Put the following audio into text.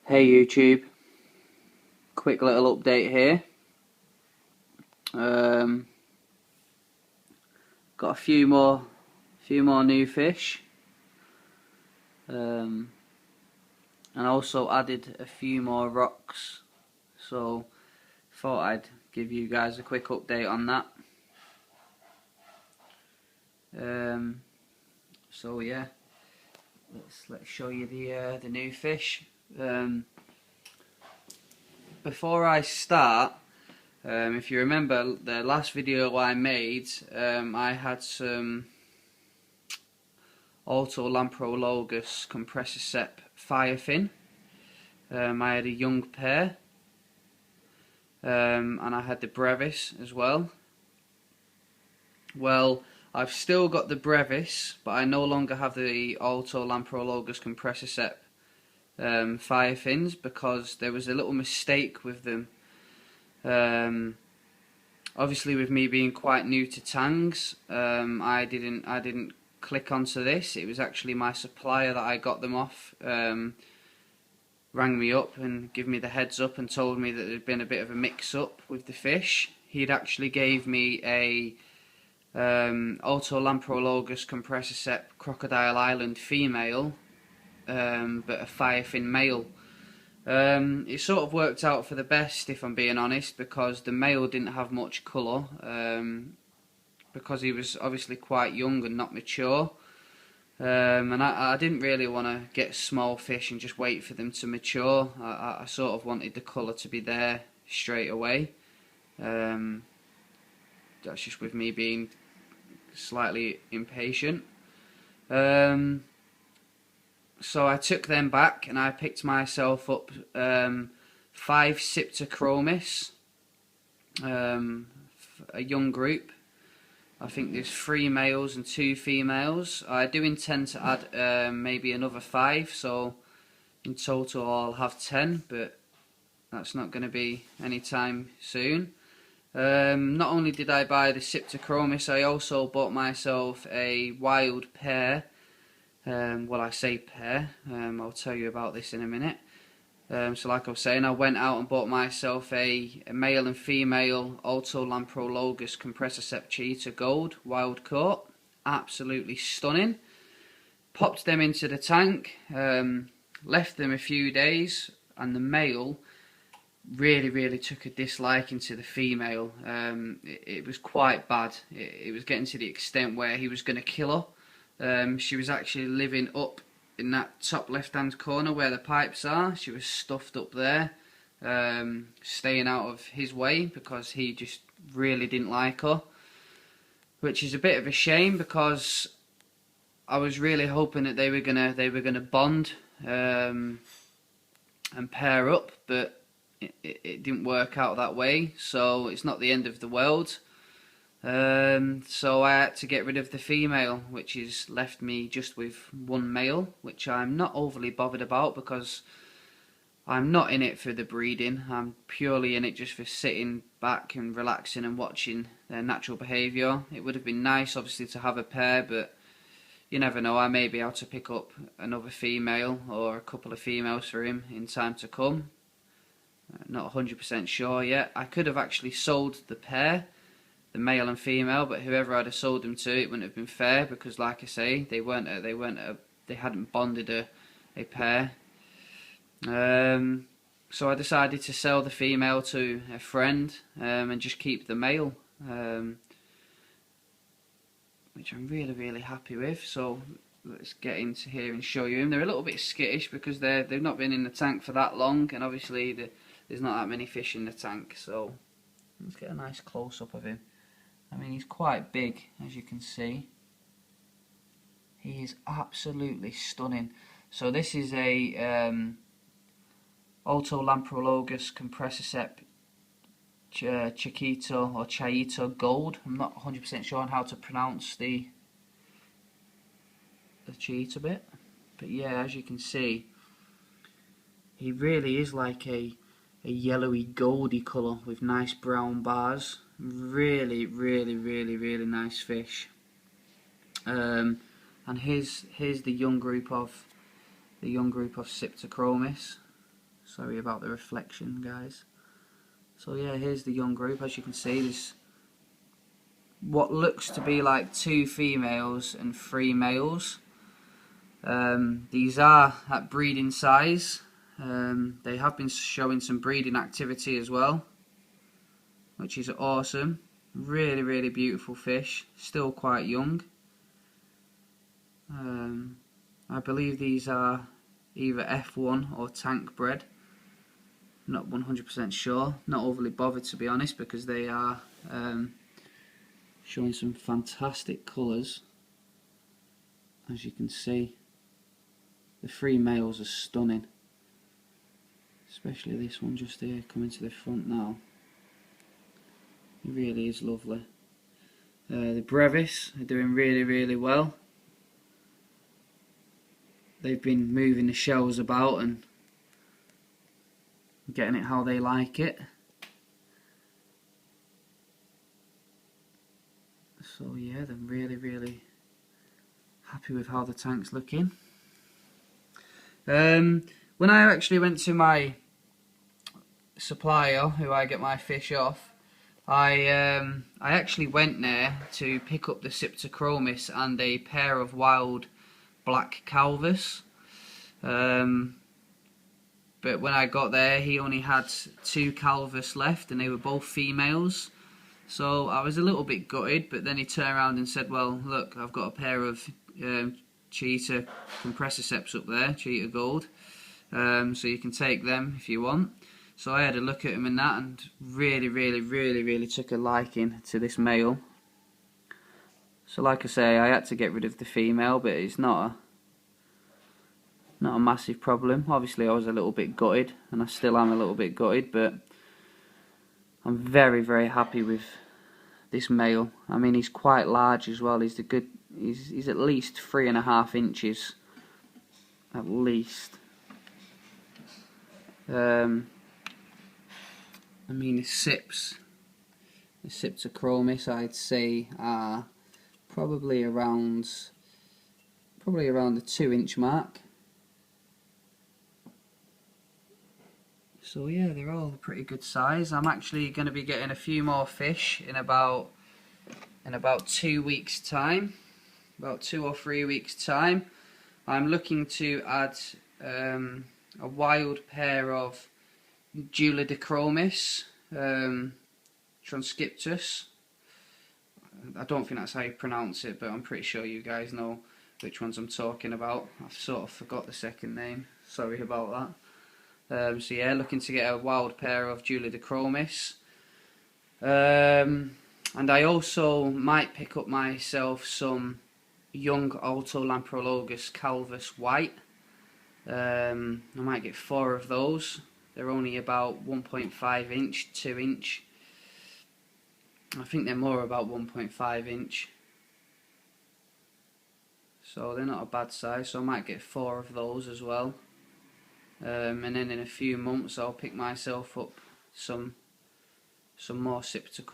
Hey YouTube, quick little update here. Got a few more new fish, and also added a few more rocks. So thought I'd give you guys a quick update on that. So yeah, let's show you the new fish. Before I start. If you remember the last video I made, I had some Autolamprologus compressor firefin. I had a young pair, and I had the brevis as well. Well, I've still got the brevis, but I no longer have the Autolamprologus compressor firefins because there was a little mistake with them. Obviously, with me being quite new to tangs, I didn't click onto this. It was actually my supplier that I got them off. Rang me up and gave me the heads up and told me that there'd been a bit of a mix-up with the fish. He'd actually gave me a Autolamprologus compressor Crocodile Island female, but a firefin male. It sort of worked out for the best, if I'm being honest, because the male didn't have much colour, because he was obviously quite young and not mature, and I didn't really want to get small fish and just wait for them to mature. I sort of wanted the colour to be there straight away. That's just with me being slightly impatient. So I took them back and I picked myself up 5 Cyptochromis, a young group. I think there's 3 males and 2 females. I do intend to add maybe another 5, so in total I'll have 10, but that's not going to be anytime soon. Not only did I buy the Cyptochromis, I also bought myself a wild pair. Well, I say pair, I'll tell you about this in a minute. So like I was saying, I went out and bought myself a male and female Autolamprologus compressor cheetah gold wild caught. Absolutely stunning. Popped them into the tank, left them a few days, and the male really took a disliking to the female. It was quite bad. It was getting to the extent where he was going to kill her. She was actually living up in that top left hand corner where the pipes are. She was stuffed up there, staying out of his way because he just really didn't like her, which is a bit of a shame because I was really hoping that they were gonna bond and pair up, but it didn't work out that way. So it's not the end of the world. So I had to get rid of the female, which has left me just with 1 male, which I'm not overly bothered about because I'm not in it for the breeding. I'm purely in it just for sitting back and relaxing and watching their natural behaviour. It would have been nice obviously to have a pair, but you never know, I may be able to pick up another female or a couple of females for him in time to come. Not 100% sure yet. I could have actually sold the pair, the male and female, but whoever I'd have sold them to, it wouldn't have been fair because, like I say, they hadn't bonded a pair. So I decided to sell the female to a friend and just keep the male, which I'm really happy with. So let's get into here and show you him. They're a little bit skittish because they've not been in the tank for that long, and obviously there's not that many fish in the tank. So let's get a nice close up of him. I mean, he's quite big, as you can see. He is absolutely stunning. So this is a Autolamprologus compressor Chiquito or Chaito Gold. I'm not 100% sure on how to pronounce the cheetah bit, but yeah, as you can see, he really is like a yellowy goldy colour with nice brown bars. Really nice fish. And here's the young group of Cyptochromis. Sorry about the reflection, guys. So yeah, here's the young group. As you can see, there's what looks to be like 2 females and 3 males. These are at breeding size. They have been showing some breeding activity as well, which is awesome. Really beautiful fish, still quite young. I believe these are either F1 or tank bred. Not 100% sure, not overly bothered to be honest, because they are showing some fantastic colours. As you can see, the 3 males are stunning, especially this one just here coming to the front now. It really is lovely. The brevis are doing really well. They've been moving the shells about and getting it how they like it. So yeah, they're really happy with how the tank's looking. When I actually went to my supplier, who I get my fish off, I actually went there to pick up the Cyptochromis and a pair of wild black calvus. But when I got there, he only had 2 calvus left, and they were both females. So I was a little bit gutted, but then he turned around and said, well, look, I've got a pair of cheetah compressiceps up there, cheetah gold, so you can take them if you want. So I had a look at him and that, and really took a liking to this male. So like I say, I had to get rid of the female, but it's not a massive problem. Obviously I was a little bit gutted, and I still am a little bit gutted, but I'm very happy with this male. I mean, he's quite large as well. He's at least 3.5 inches, at least. I mean, the Cyptochromis, I'd say, are probably around the 2-inch mark. So yeah, they're all pretty good size. I'm actually going to be getting a few more fish in about 2 weeks' time, about 2 or 3 weeks' time. I'm looking to add a wild pair of Julidochromis transcriptus. I don't think that's how you pronounce it, but I'm pretty sure you guys know which ones I'm talking about. I've sort of forgot the second name, sorry about that. So yeah, looking to get a wild pair of Julidochromis. And I also might pick up myself some young Autolamprologus calvus white. I might get 4 of those. They're only about 1.5 inch, 2 inch. I think they're more about 1.5 inch. So they're not a bad size, so I might get 4 of those as well. And then in a few months I'll pick myself up some more Cyptochromis.